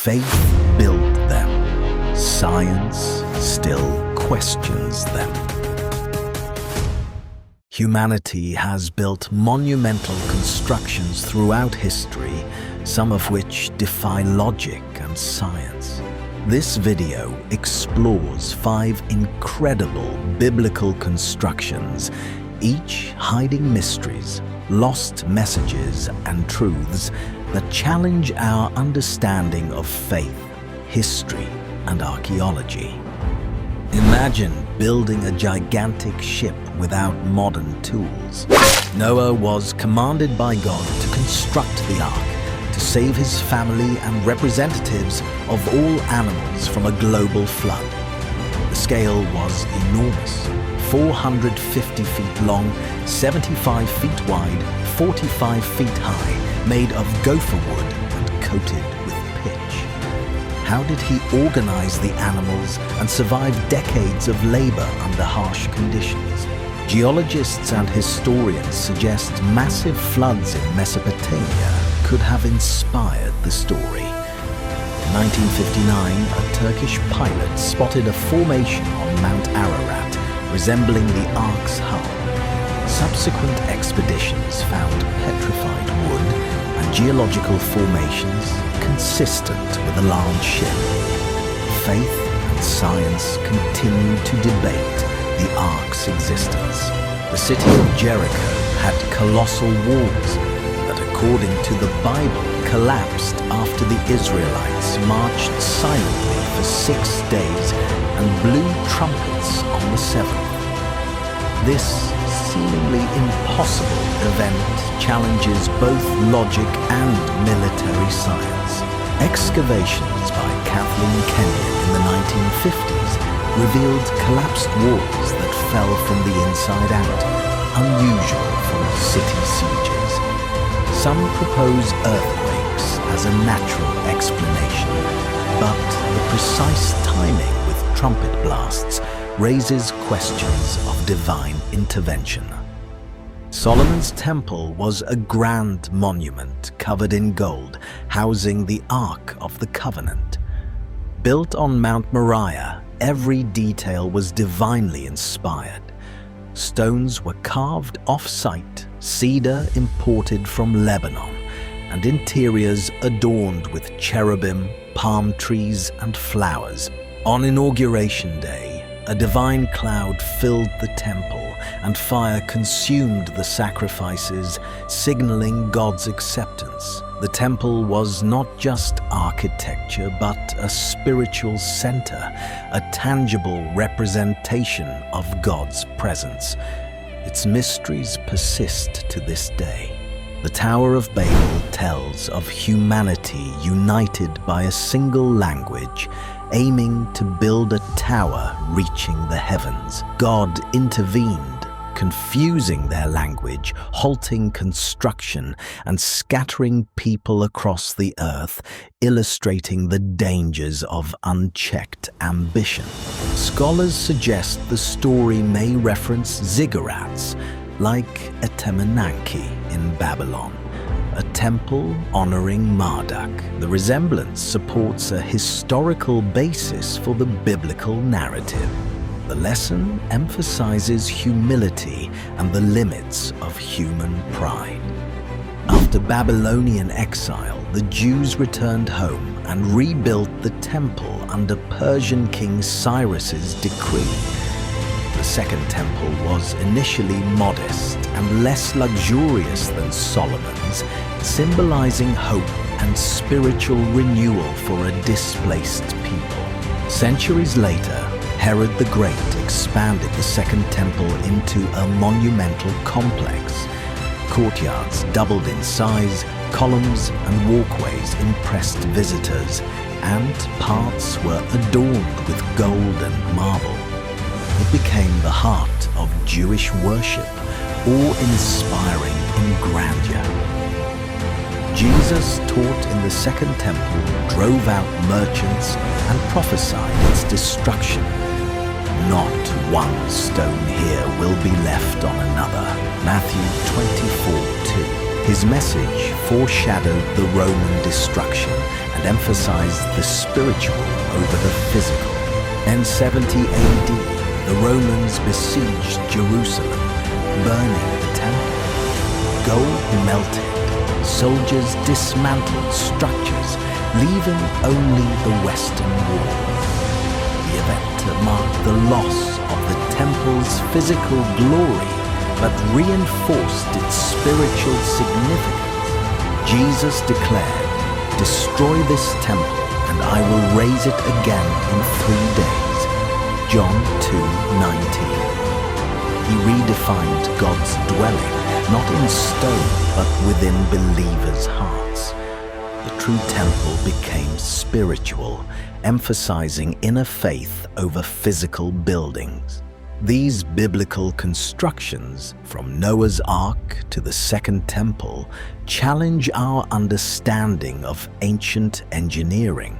Faith built them. Science still questions them. Humanity has built monumental constructions throughout history, some of which defy logic and science. This video explores 5 incredible biblical constructions, each hiding mysteries, lost messages, and truths that challenge our understanding of faith, history, and archaeology. Imagine building a gigantic ship without modern tools. Noah was commanded by God to construct the ark to save his family and representatives of all animals from a global flood. The scale was enormous, 450 feet long, 75 feet wide, 45 feet high, made of gopher wood and coated with pitch. How did he organize the animals and survive decades of labor under harsh conditions? Geologists and historians suggest massive floods in Mesopotamia could have inspired the story. In 1959, a Turkish pilot spotted a formation on Mount Ararat resembling the Ark's hull. Subsequent expeditions found petrified wood and geological formations consistent with a large ship. Faith and science continue to debate the Ark's existence. The city of Jericho had colossal walls that, according to the Bible, collapsed after the Israelites marched silently for 6 days and blew trumpets on the 7th. This seemingly impossible event challenges both logic and military science. Excavations by Kathleen Kenyon in the 1950s revealed collapsed walls that fell from the inside out, unusual for city sieges. Some propose earthquakes as a natural explanation, but the precise timing with trumpet blasts raises questions of divine intervention. Solomon's temple was a grand monument covered in gold, housing the Ark of the Covenant. Built on Mount Moriah, every detail was divinely inspired. Stones were carved off-site, cedar imported from Lebanon, and interiors adorned with cherubim, palm trees, and flowers. On Inauguration Day, a divine cloud filled the temple, and fire consumed the sacrifices, signaling God's acceptance. The temple was not just architecture, but a spiritual center, a tangible representation of God's presence. Its mysteries persist to this day. The Tower of Babel tells of humanity united by a single language, aiming to build a tower reaching the heavens. God intervened, confusing their language, halting construction, and scattering people across the earth, illustrating the dangers of unchecked ambition. Scholars suggest the story may reference ziggurats, like Etemenanki in Babylon, a temple honoring Marduk. The resemblance supports a historical basis for the biblical narrative. The lesson emphasizes humility and the limits of human pride. After Babylonian exile, the Jews returned home and rebuilt the temple under Persian King Cyrus's decree. The Second Temple was initially modest and less luxurious than Solomon's, symbolizing hope and spiritual renewal for a displaced people. Centuries later, Herod the Great expanded the Second Temple into a monumental complex. Courtyards doubled in size, columns and walkways impressed visitors, and parts were adorned with gold and marble. It became the heart of Jewish worship, awe-inspiring in grandeur. Jesus taught in the Second Temple, drove out merchants, and prophesied its destruction. Not one stone here will be left on another. Matthew 24:2. His message foreshadowed the Roman destruction and and emphasized the spiritual over the physical. In 70 AD, the Romans besieged Jerusalem, burning the temple. Gold melted, soldiers dismantled structures, leaving only the western wall. The event marked the loss of the temple's physical glory, but reinforced its spiritual significance. Jesus declared, "Destroy this temple, and I will raise it again in 3 days." John 2:19. He redefined God's dwelling, not in stone, but within believers' hearts. The true temple became spiritual, emphasizing inner faith over physical buildings. These biblical constructions, from Noah's Ark to the Second Temple, challenge our understanding of ancient engineering.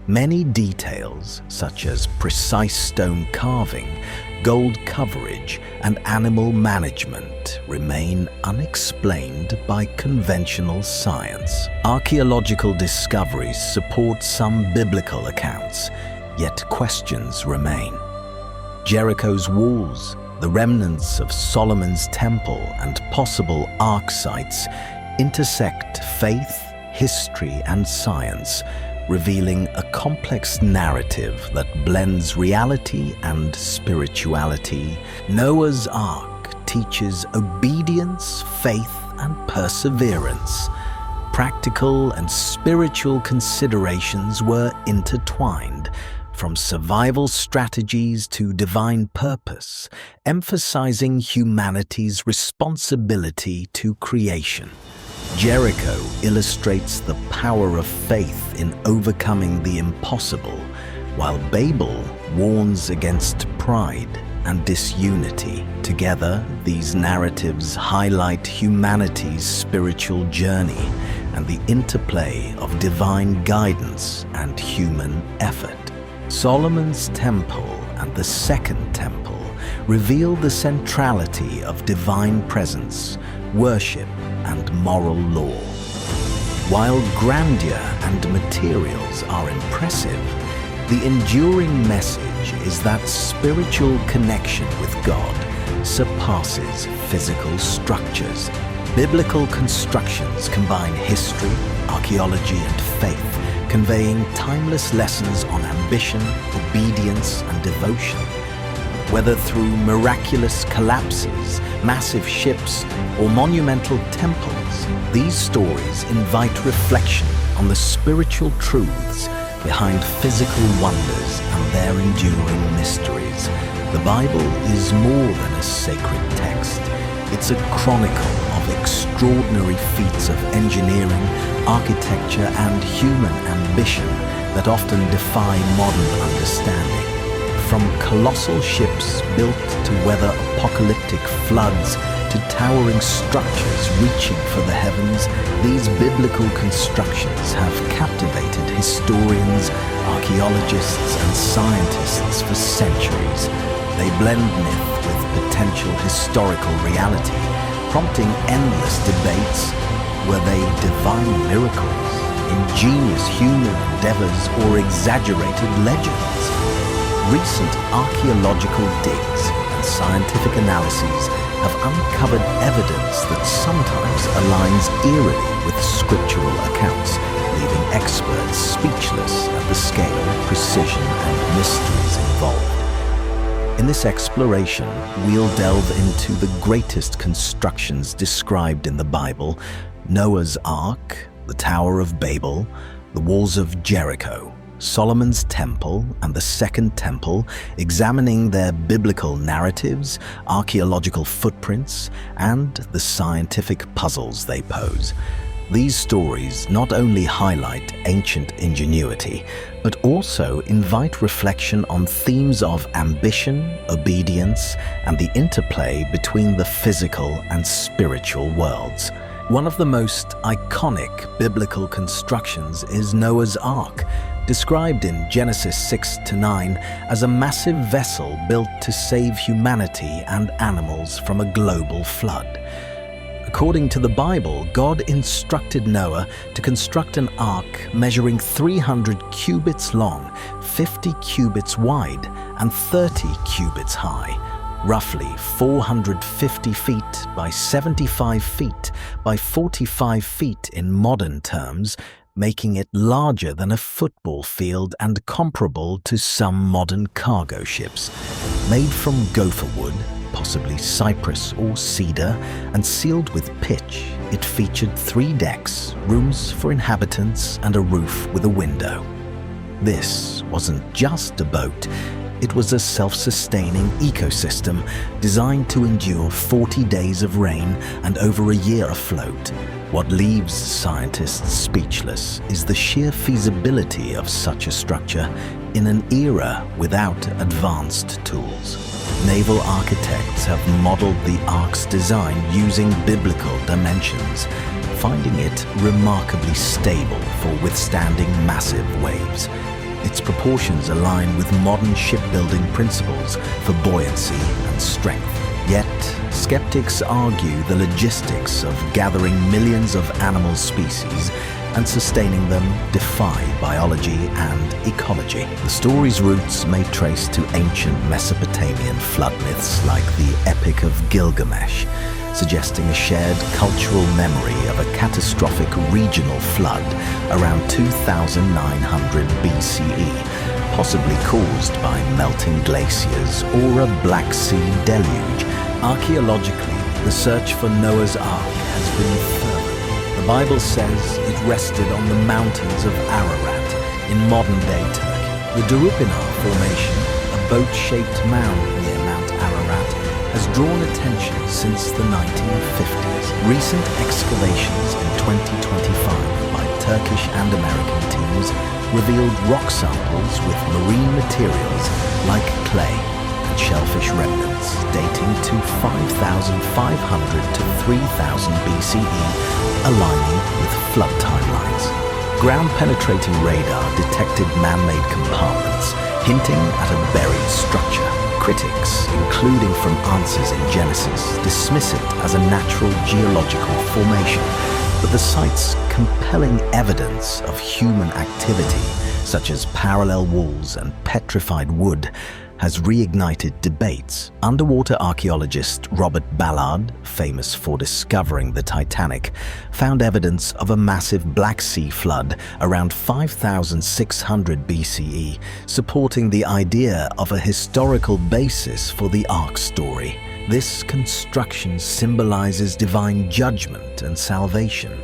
Many details, such as precise stone carving, gold coverage, and animal management, remain unexplained by conventional science. Archaeological discoveries support some biblical accounts, yet questions remain. Jericho's walls, the remnants of Solomon's temple, and possible ark sites intersect faith, history, and science, revealing a complex narrative that blends reality and spirituality. Noah's Ark teaches obedience, faith, and perseverance. Practical and spiritual considerations were intertwined, from survival strategies to divine purpose, emphasizing humanity's responsibility to creation. Jericho illustrates the power of faith in overcoming the impossible, while Babel warns against pride and disunity. Together, these narratives highlight humanity's spiritual journey and the interplay of divine guidance and human effort. Solomon's Temple and the Second Temple reveal the centrality of divine presence, worship, and moral law. While grandeur and materials are impressive, the enduring message is that spiritual connection with God surpasses physical structures. Biblical constructions combine history, archaeology, and faith, conveying timeless lessons on ambition, obedience, and devotion. Whether through miraculous collapses, massive ships, or monumental temples, these stories invite reflection on the spiritual truths behind physical wonders and their enduring mysteries. The Bible is more than a sacred text. It's a chronicle of extraordinary feats of engineering, architecture, and human ambition that often defy modern understanding. From colossal ships built to weather apocalyptic floods to towering structures reaching for the heavens, these biblical constructions have captivated historians, archaeologists, and scientists for centuries. They blend myth with potential historical reality, prompting endless debates. Were they divine miracles, ingenious human endeavors, or exaggerated legends? Recent archaeological digs and scientific analyses have uncovered evidence that sometimes aligns eerily with scriptural accounts, leaving experts speechless at the scale, precision, and mysteries involved. In this exploration, we'll delve into the greatest constructions described in the Bible: Noah's Ark, the Tower of Babel, the walls of Jericho, Solomon's Temple, and the Second Temple, examining their biblical narratives, archaeological footprints, and the scientific puzzles they pose. These stories not only highlight ancient ingenuity, but also invite reflection on themes of ambition, obedience, and the interplay between the physical and spiritual worlds. One of the most iconic biblical constructions is Noah's Ark, described in Genesis 6-9 as a massive vessel built to save humanity and animals from a global flood. According to the Bible, God instructed Noah to construct an ark measuring 300 cubits long, 50 cubits wide, and 30 cubits high, roughly 450 feet by 75 feet by 45 feet in modern terms, making it larger than a football field and comparable to some modern cargo ships. Made from gopher wood, possibly cypress or cedar, and sealed with pitch, it featured 3 decks, rooms for inhabitants, and a roof with a window. This wasn't just a boat. It was a self-sustaining ecosystem designed to endure 40 days of rain and over a year afloat. What leaves scientists speechless is the sheer feasibility of such a structure in an era without advanced tools. Naval architects have modeled the ark's design using biblical dimensions, finding it remarkably stable for withstanding massive waves. Its proportions align with modern shipbuilding principles for buoyancy and strength. Yet, skeptics argue the logistics of gathering millions of animal species and sustaining them defy biology and ecology. The story's roots may trace to ancient Mesopotamian flood myths like the Epic of Gilgamesh, suggesting a shared cultural memory of a catastrophic regional flood around 2900 BCE, possibly caused by melting glaciers or a Black Sea deluge. Archaeologically, the search for Noah's Ark has been fervent. The Bible says it rested on the mountains of Ararat in modern-day Turkey. The Durupinar Formation, a boat-shaped mound near Mount Ararat, has drawn attention since the 1950s. Recent excavations in 2025 by Turkish and American teams revealed rock samples with marine materials like clay and shellfish remnants dating to 5,500 to 3,000 BCE, aligning with flood timelines. Ground-penetrating radar detected man-made compartments, hinting at a buried structure. Critics, including from answers in Genesis, dismiss it as a natural geological formation, but the site's compelling evidence of human activity, such as parallel walls and petrified wood, has reignited debates. Underwater archaeologist Robert Ballard, famous for discovering the Titanic, found evidence of a massive Black Sea flood around 5,600 BCE, supporting the idea of a historical basis for the Ark story. This construction symbolizes divine judgment and salvation,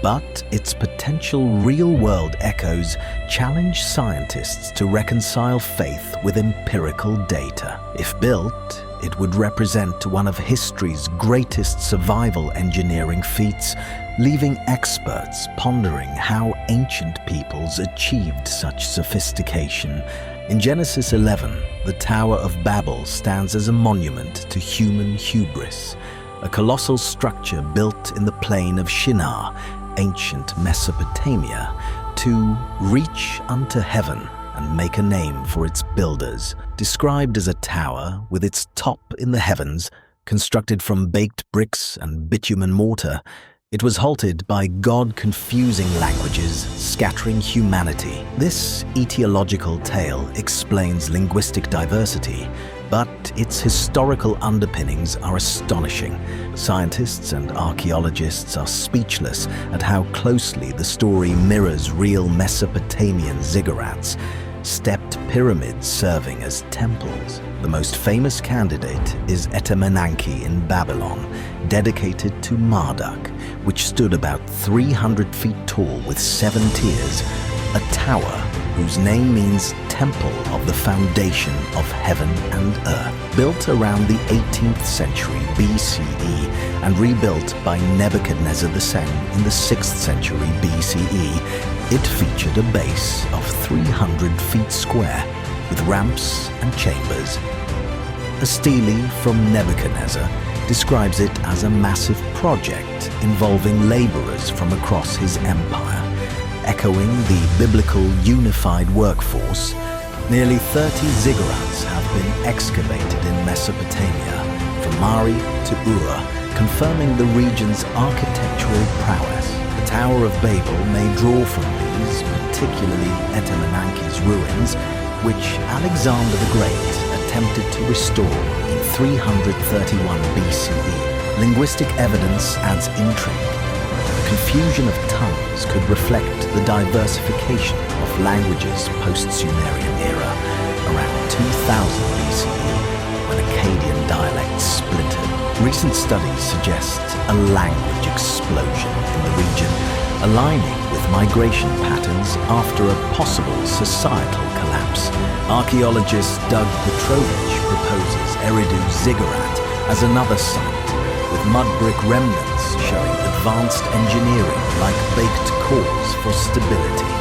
but its potential real-world echoes challenge scientists to reconcile faith with empirical data. If built, it would represent one of history's greatest survival engineering feats, leaving experts pondering how ancient peoples achieved such sophistication. In Genesis 11, the Tower of Babel stands as a monument to human hubris, a colossal structure built in the plain of Shinar, ancient Mesopotamia, to reach unto heaven and make a name for its builders. Described as a tower with its top in the heavens, constructed from baked bricks and bitumen mortar, it was halted by God-confusing languages scattering humanity. This etiological tale explains linguistic diversity, but its historical underpinnings are astonishing. Scientists and archaeologists are speechless at how closely the story mirrors real Mesopotamian ziggurats, stepped pyramids serving as temples. The most famous candidate is Etemenanke in Babylon, dedicated to Marduk, which stood about 300 feet tall with 7 tiers, a tower whose name means Temple of the Foundation of Heaven and Earth. Built around the 18th century BCE and rebuilt by Nebuchadnezzar II in the 6th century BCE, it featured a base of 300 feet square with ramps and chambers. A stele from Nebuchadnezzar describes it as a massive project involving laborers from across his empire. Echoing the biblical unified workforce, nearly 30 ziggurats have been excavated in Mesopotamia, from Mari to Ur, confirming the region's architectural prowess. The Tower of Babel may draw from these, particularly Etemenanke's ruins, which Alexander the Great attempted to restore in 331 BCE. Linguistic evidence adds intrigue. The confusion of tongues could reflect the diversification of languages post-Sumerian era around 2000 BCE, when Akkadian dialects splintered. Recent studies suggest a language explosion in the region, aligning with migration patterns after a possible societal collapse. Archaeologist Doug Petrovich proposes Eridu Ziggurat as another site, with mud brick remnants showing advanced engineering like baked cores for stability.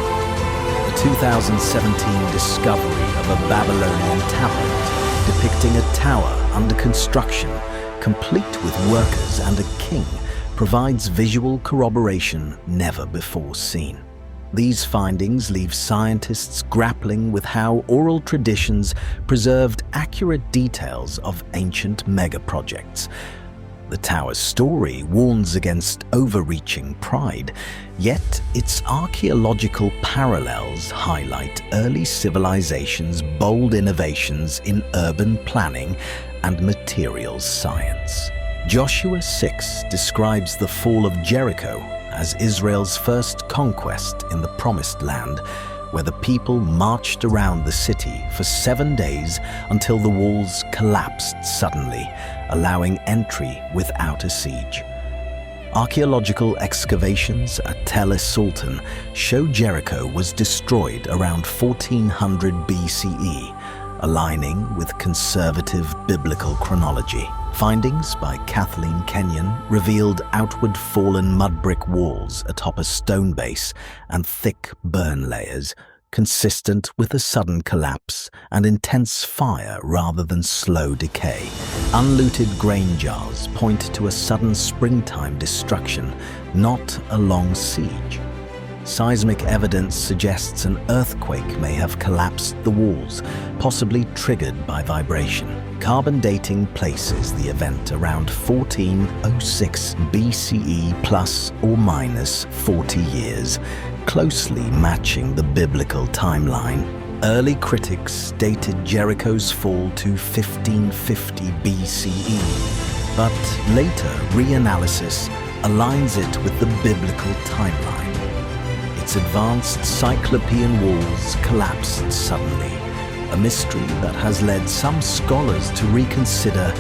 The 2017 discovery of a Babylonian tablet depicting a tower under construction, complete with workers and a king, provides visual corroboration never before seen. These findings leave scientists grappling with how oral traditions preserved accurate details of ancient megaprojects. The tower's story warns against overreaching pride, yet its archaeological parallels highlight early civilizations' bold innovations in urban planning and materials science. Joshua 6 describes the fall of Jericho as Israel's first conquest in the Promised Land, where the people marched around the city for 7 days until the walls collapsed suddenly, allowing entry without a siege. Archaeological excavations at Tel es-Sultan show Jericho was destroyed around 1400 BCE, aligning with conservative biblical chronology. Findings by Kathleen Kenyon revealed outward fallen mud brick walls atop a stone base and thick burn layers, consistent with a sudden collapse and intense fire rather than slow decay. Unlooted grain jars point to a sudden springtime destruction, not a long siege. Seismic evidence suggests an earthquake may have collapsed the walls, possibly triggered by vibration. Carbon dating places the event around 1406 BCE plus or minus 40 years, closely matching the biblical timeline. Early critics dated Jericho's fall to 1550 BCE, but later reanalysis aligns it with the biblical timeline. Its advanced Cyclopean walls collapsed suddenly, a mystery that has led some scholars to reconsider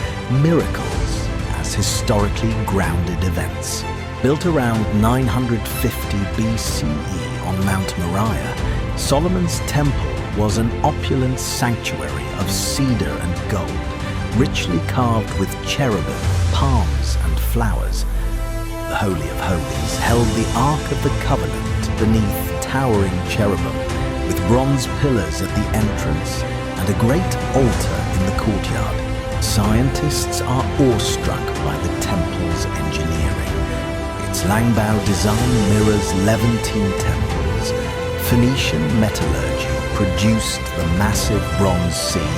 miracles as historically grounded events. Built around 950 BCE on Mount Moriah, Solomon's temple was an opulent sanctuary of cedar and gold, richly carved with cherubim, palms, and flowers. The Holy of Holies held the Ark of the Covenant beneath towering cherubim, with bronze pillars at the entrance and a great altar in the courtyard. Scientists are awestruck by the temple's engineering. Its Langbao design mirrors Levantine temples. Phoenician metallurgy produced the massive Bronze Sea,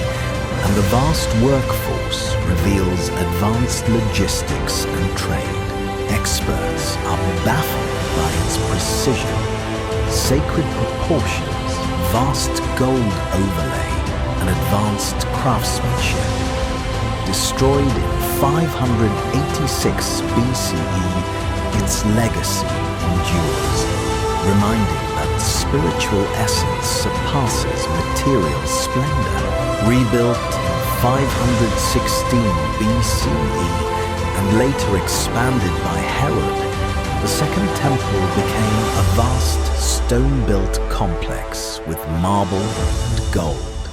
and the vast workforce reveals advanced logistics and trade. Experts are baffled by its precision, sacred proportions, vast gold overlay, and advanced craftsmanship. Destroyed in 586 BCE, its legacy endures, reminding that spiritual essence surpasses material splendor. Rebuilt in 516 BCE and later expanded by Herod, the Second Temple became a vast stone-built complex with marble and gold,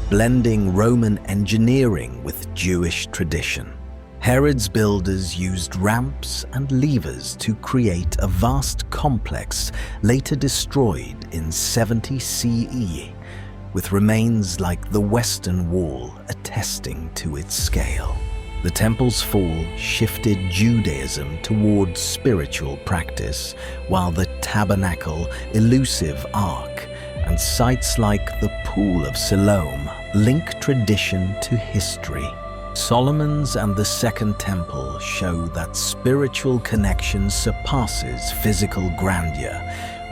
blending Roman engineering with Jewish tradition. Herod's builders used ramps and levers to create a vast complex later destroyed in 70 CE, with remains like the Western Wall attesting to its scale. The temple's fall shifted Judaism toward spiritual practice, while the tabernacle, elusive ark, and sites like the Pool of Siloam link tradition to history. Solomon's and the Second Temple show that spiritual connection surpasses physical grandeur,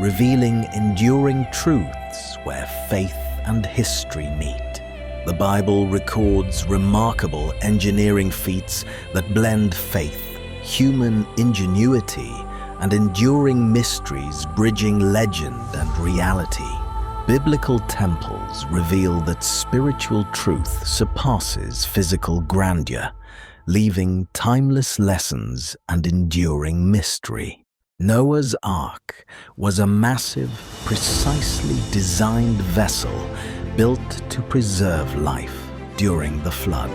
revealing enduring truths where faith and history meet. The Bible records remarkable engineering feats that blend faith, human ingenuity, and enduring mysteries bridging legend and reality. Biblical temples reveal that spiritual truth surpasses physical grandeur, leaving timeless lessons and enduring mystery. Noah's Ark was a massive, precisely designed vessel built to preserve life during the flood.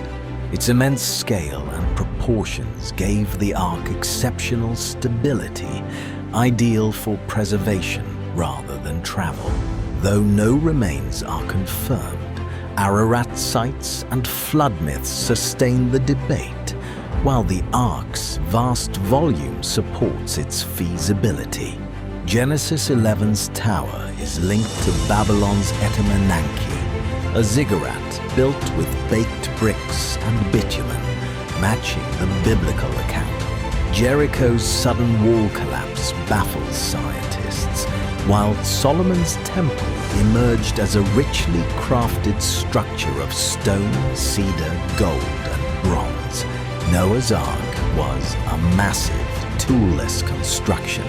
Its immense scale and proportions gave the Ark exceptional stability, ideal for preservation rather than travel. Though no remains are confirmed, Ararat sites and flood myths sustain the debate, while the Ark's vast volume supports its feasibility. Genesis 11's tower is linked to Babylon's Etemenanke, a ziggurat built with baked bricks and bitumen, matching the biblical account. Jericho's sudden wall collapse baffles scientists, while Solomon's temple emerged as a richly crafted structure of stone, cedar, gold, and bronze. Noah's Ark was a massive, toolless construction,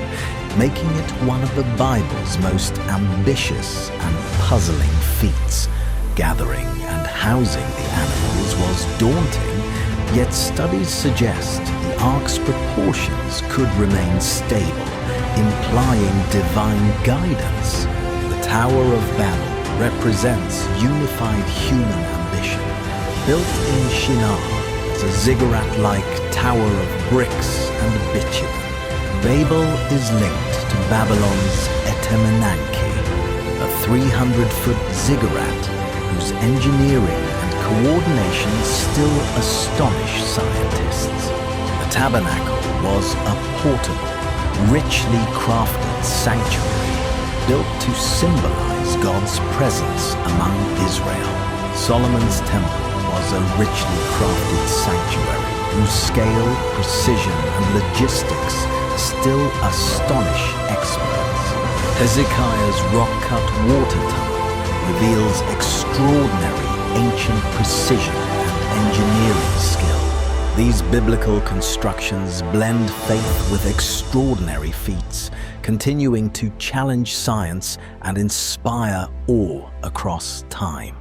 making it one of the Bible's most ambitious and puzzling feats. Gathering and housing the animals was daunting, yet studies suggest the Ark's proportions could remain stable, implying divine guidance. The Tower of Babel represents unified human ambition. Built in Shinar as a ziggurat-like tower of bricks and bitumen, Babel is linked to Babylon's Etemenanke, a 300-foot ziggurat whose engineering and coordination still astonish scientists. The tabernacle was a portable, richly crafted sanctuary built to symbolize God's presence among Israel. Solomon's temple was a richly crafted sanctuary whose scale, precision, and logistics still astonish experts. Hezekiah's rock-cut water tunnel reveals extraordinary ancient precision and engineering skill. These biblical constructions blend faith with extraordinary feats, continuing to challenge science and inspire awe across time.